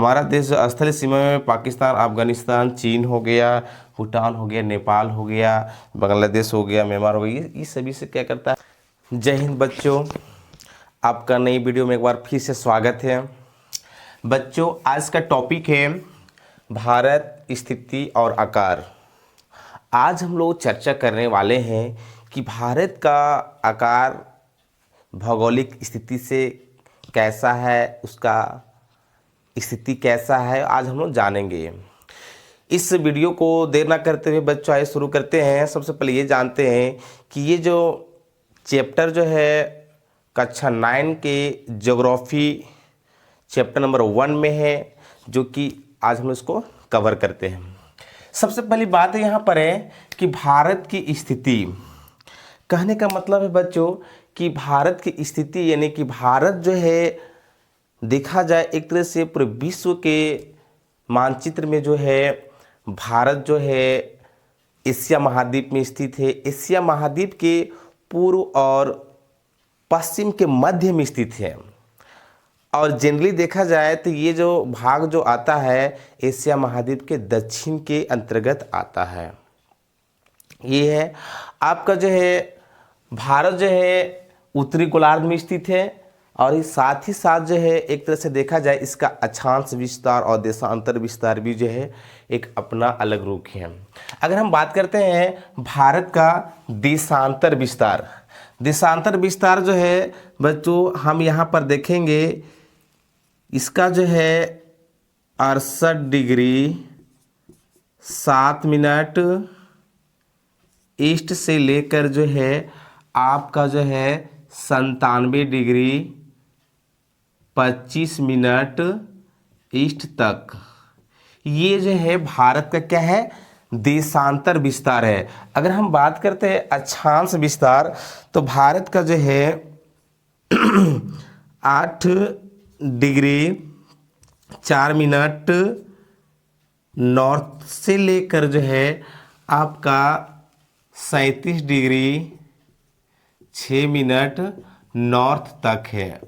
हमारा देश जो स्थलीय सीमा में पाकिस्तान, अफगानिस्तान, चीन हो गया, भूटान हो गया, नेपाल हो गया, बांग्लादेश हो गया, म्यांमार हो गया, ये सभी से क्या करता है। जय हिंद बच्चों, आपका नई वीडियो में एक बार फिर से स्वागत है। बच्चों आज का टॉपिक है भारत, स्थिति और आकार। आज हम लोग चर्चा करने वाले हैं कि भारत का आकार भौगोलिक स्थिति से कैसा है, उसका स्थिति कैसा है, आज हम लोग जानेंगे। इस वीडियो को देर ना करते हुए बच्चों आइए शुरू करते हैं। सबसे पहले ये जानते हैं कि ये जो चैप्टर जो है कक्षा 9 के ज्योग्राफी चैप्टर नंबर 1 में है, जो कि आज हम इसको कवर करते हैं। सबसे पहली बात यहाँ पर है कि भारत की स्थिति, कहने का मतलब है बच्चों कि भारत की स्थिति यानी कि भारत जो है देखा जाए एक तरह से पूरे विश्व के मानचित्र में जो है भारत जो है एशिया महाद्वीप में स्थित है। एशिया महाद्वीप के पूर्व और पश्चिम के मध्य में स्थित है। और जनरली देखा जाए तो ये जो भाग जो आता है एशिया महाद्वीप के दक्षिण के अंतर्गत आता है। ये है आपका जो है भारत जो है उत्तरी गोलार्ध में स्थित है। और इस साथ ही साथ जो है एक तरह से देखा जाए इसका अक्षांश विस्तार और देशांतर विस्तार भी जो है एक अपना अलग रूप है। अगर हम बात करते हैं भारत का देशांतर विस्तार, देशांतर विस्तार जो है बच्चों हम यहाँ पर देखेंगे, इसका जो है 68 डिग्री 7 मिनट ईस्ट से लेकर जो है आपका जो है 97 डिग्री 25 मिनट ईस्ट तक, ये जो है भारत का क्या है देशांतर विस्तार है। अगर हम बात करते हैं अक्षांश विस्तार तो भारत का जो है 8 डिग्री 4 मिनट नॉर्थ से लेकर जो है आपका 37 डिग्री 6 मिनट नॉर्थ तक है।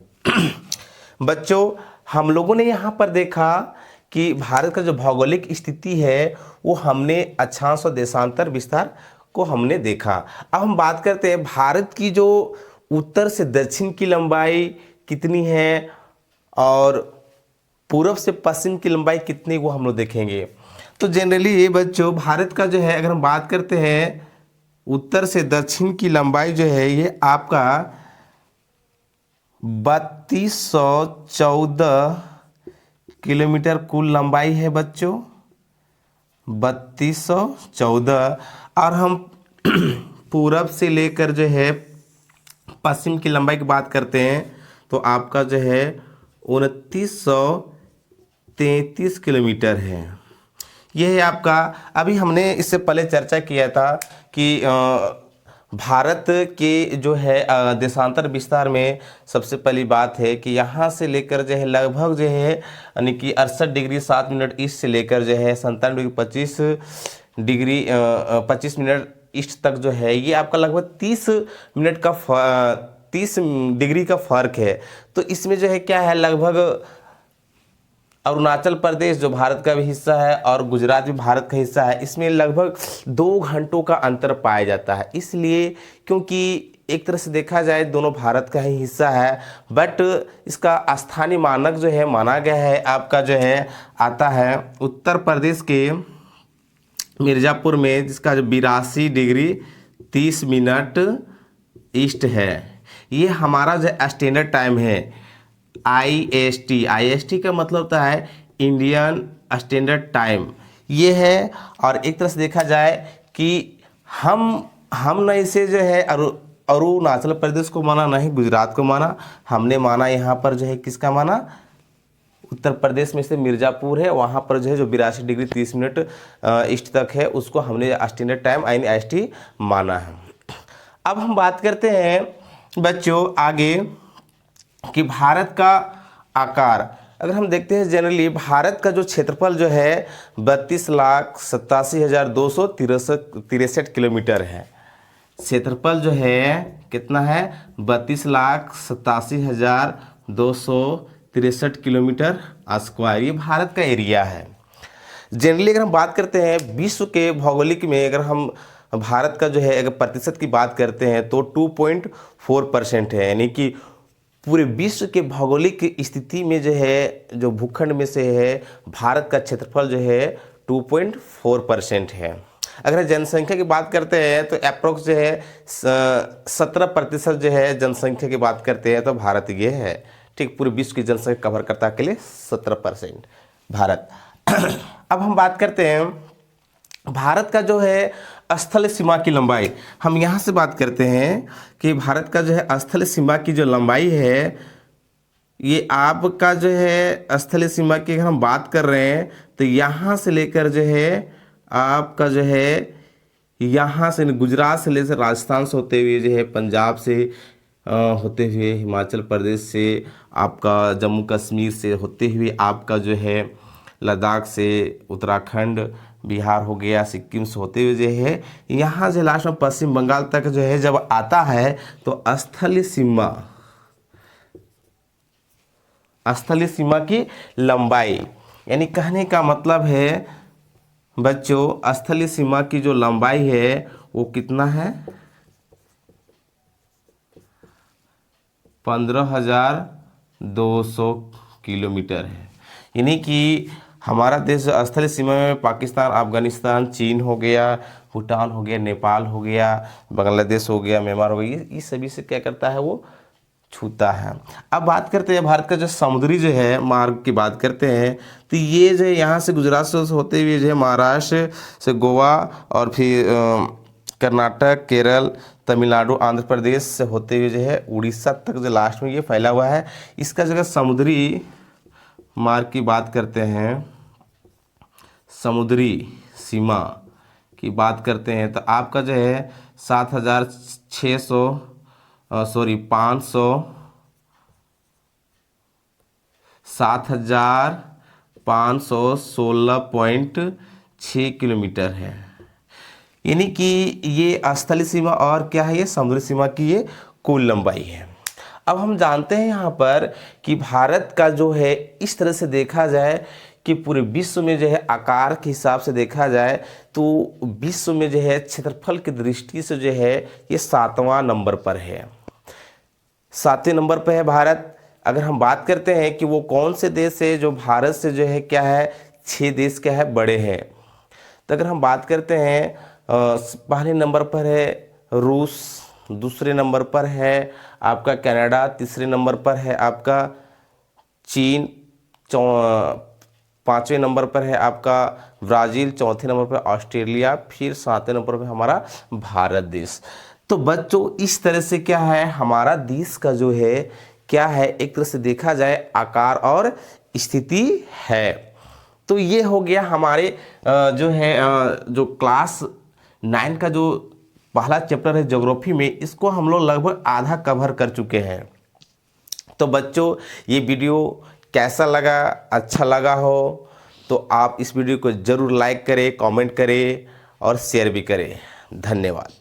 बच्चों हम लोगों ने यहाँ पर देखा कि भारत का जो भौगोलिक स्थिति है वो हमने अक्षांश और देशांतर विस्तार को हमने देखा। अब हम बात करते हैं भारत की जो उत्तर से दक्षिण की लंबाई कितनी है और पूर्व से पश्चिम की लंबाई कितनी, वो हम लोग देखेंगे। तो जनरली ये बच्चों भारत का जो है अगर हम बात करते हैं उत्तर से दक्षिण की लंबाई जो है ये आपका 3214 किलोमीटर कुल लंबाई है बच्चों, 3214। और हम पूरब से लेकर जो है पश्चिम की लंबाई की बात करते हैं तो आपका जो है 2933 किलोमीटर है। यह है आपका, अभी हमने इससे पहले चर्चा किया था कि भारत के जो है देशांतर विस्तार में सबसे पहली बात है कि यहाँ से लेकर जो है लगभग जो है यानी कि 68 डिग्री 7 मिनट ईस्ट से लेकर जो है 97 डिग्री 25 मिनट ईस्ट तक जो है ये आपका लगभग 30 मिनट का 30 डिग्री का फर्क है। तो इसमें जो है क्या है लगभग अरुणाचल प्रदेश जो भारत का भी हिस्सा है और गुजरात भी भारत का हिस्सा है, इसमें लगभग 2 घंटों का अंतर पाया जाता है। इसलिए क्योंकि एक तरह से देखा जाए दोनों भारत का ही हिस्सा है, बट इसका स्थानीय मानक जो है माना गया है आपका जो है आता है उत्तर प्रदेश के मिर्ज़ापुर में, जिसका जो 82 डिग्री 30 मिनट ईस्ट है। ये हमारा जो स्टैंडर्ड टाइम है IST का मतलब होता है इंडियन स्टैंडर्ड टाइम, ये है। और एक तरह से देखा जाए कि हम न इसे जो है अरुणाचल प्रदेश को माना, ना ही गुजरात को माना, हमने माना यहाँ पर जो है किसका माना, उत्तर प्रदेश में से मिर्ज़ापुर है वहाँ पर जो है जो 82 डिग्री 30 मिनट ईस्ट तक है उसको हमने स्टैंडर्ड टाइम यानी IST माना है। अब हम बात करते हैं बच्चों आगे कि भारत का आकार। अगर हम देखते हैं जनरली भारत का जो क्षेत्रफल जो है 32,87,263 किलोमीटर है। क्षेत्रफल जो है कितना है 32,87,263 63 किलोमीटर स्क्वायर, ये भारत का एरिया है। जनरली अगर हम बात करते हैं विश्व के भौगोलिक में, अगर हम भारत का जो है अगर प्रतिशत की बात करते हैं तो 2.4% है, यानी कि पूरे विश्व के भौगोलिक स्थिति में जो है, जो भूखंड में से है, भारत का क्षेत्रफल जो है 2.4% है। अगर जनसंख्या की बात करते हैं तो अप्रोक्स जो है 17% जो है जनसंख्या की बात करते हैं तो भारत ये है। ठीक, पूरे विश्व की जनसंख्या कवर करता है के लिए 17% भारत। अब हम बात करते हैं भारत का जो है स्थल सीमा की लंबाई। हम यहाँ से बात करते हैं कि भारत का जो है स्थल सीमा की जो लंबाई है, ये आपका जो है स्थल सीमा की अगर हम बात कर रहे हैं तो यहाँ से लेकर जो है आपका जो है यहाँ से गुजरात से लेकर राजस्थान से होते हुए जो है पंजाब से होते हुए हिमाचल प्रदेश से, आपका जम्मू कश्मीर से होते हुए आपका जो है लद्दाख से, उत्तराखंड, बिहार हो गया, सिक्किम से होते हुए जो है यहाँ से लास्ट में पश्चिम बंगाल तक जो है जब आता है तो स्थलीय सीमा की लंबाई, यानी कहने का मतलब है बच्चों स्थलीय सीमा की जो लंबाई है वो कितना है, 15,200 किलोमीटर है। यानी कि हमारा देश स्थलीय सीमा में पाकिस्तान, अफगानिस्तान, चीन हो गया, भूटान हो गया, नेपाल हो गया, बांग्लादेश हो गया, म्यांमार हो गया, ये सभी से क्या करता है, वो छूता है। अब बात करते हैं भारत का जो समुद्री जो है मार्ग की बात करते हैं तो ये जो है यहाँ से गुजरात से होते हुए जो है महाराष्ट्र से गोवा और फिर कर्नाटक, केरल, तमिलनाडु, आंध्र प्रदेश से होते हुए जो है उड़ीसा तक जो लास्ट में ये फैला हुआ है। इसका जो है समुद्री मार्ग की बात करते हैं, समुद्री सीमा की बात करते हैं तो आपका जो है 7,516.6 किलोमीटर है। यानी कि ये स्थलीय सीमा और क्या है, ये समुद्री सीमा की ये कुल लंबाई है। अब हम जानते हैं यहाँ पर कि भारत का जो है इस तरह से देखा जाए कि पूरे विश्व में जो है आकार के हिसाब से देखा जाए तो विश्व में जो है क्षेत्रफल की दृष्टि से जो है ये 7वां नंबर पर है, 7वें नंबर पर है भारत। अगर हम बात करते हैं कि वो कौन से देश है जो भारत से जो है क्या है 6 देश क्या है बड़े हैं, तो अगर हम बात करते हैं पहले नंबर पर है रूस, दूसरे नंबर पर है आपका कनाडा, तीसरे नंबर पर है आपका चीन, 5वें नंबर पर है आपका ब्राज़ील, चौथे नंबर पर ऑस्ट्रेलिया, फिर 7वें नंबर पर हमारा भारत देश। तो बच्चों इस तरह से क्या है हमारा देश का जो है क्या है एक तरह से देखा जाए आकार और स्थिति है। तो ये हो गया हमारे जो है जो क्लास 9 का जो पहला चैप्टर है ज्योग्राफी में, इसको हम लोग लगभग आधा कवर कर चुके हैं। तो बच्चों ये वीडियो कैसा लगा, अच्छा लगा हो तो आप इस वीडियो को ज़रूर लाइक करें, कमेंट करें और शेयर भी करें। धन्यवाद।